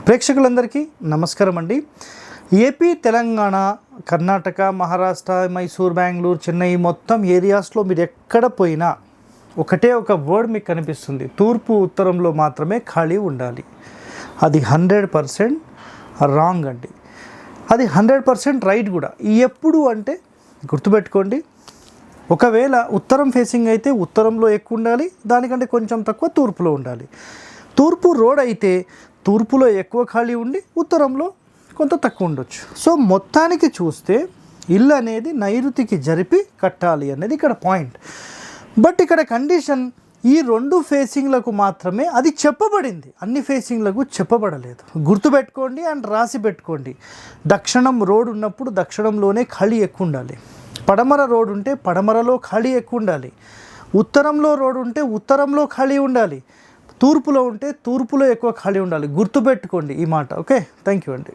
ప్రేక్షకులందరికీ నమస్కారం అండి. ఏపీ, తెలంగాణ, కర్ణాటక, మహారాష్ట్ర, మైసూర్, బెంగళూరు, చెన్నై మొత్తం ఏరియాస్లో మీరు ఎక్కడ పోయినా ఒకటే ఒక వర్డ్ మీకు కనిపిస్తుంది. తూర్పు ఉత్తరంలో మాత్రమే ఖాళీ ఉండాలి. అది 100% రాంగ్ అండి. అది 100% రైట్ కూడా. ఎప్పుడు అంటే గుర్తుపెట్టుకోండి, ఒకవేళ ఉత్తరం ఫేసింగ్ అయితే ఉత్తరంలో ఎక్కువ ఉండాలి, దానికంటే కొంచెం తక్కువ తూర్పులో ఉండాలి. తూర్పు రోడ్ అయితే తూర్పులో ఎక్కువ ఖాళీ ఉండి ఉత్తరంలో కొంత తక్కువ ఉండొచ్చు. సో మొత్తానికి చూస్తే ఇల్లు అనేది నైరుతికి జరిపి కట్టాలి అనేది ఇక్కడ పాయింట్. బట్ ఇక్కడ కండిషన్ ఈ రెండు ఫేసింగ్లకు మాత్రమే అది చెప్పబడింది, అన్ని ఫేసింగ్లకు చెప్పబడలేదు. గుర్తుపెట్టుకోండి అండ్ రాసి పెట్టుకోండి. దక్షిణం రోడ్ ఉన్నప్పుడు దక్షిణంలోనే ఖాళీ ఎక్కువ ఉండాలి. పడమర రోడ్ ఉంటే పడమరలో ఖాళీ ఎక్కువ ఉండాలి. ఉత్తరంలో రోడ్ ఉంటే ఉత్తరంలో ఖాళీ ఉండాలి. తూర్పులో ఉంటే తూర్పులో ఎక్కువ ఖాళీ ఉండాలి. గుర్తుపెట్టుకోండి ఈ మాట. ఓకే, థ్యాంక్ యూ అండి.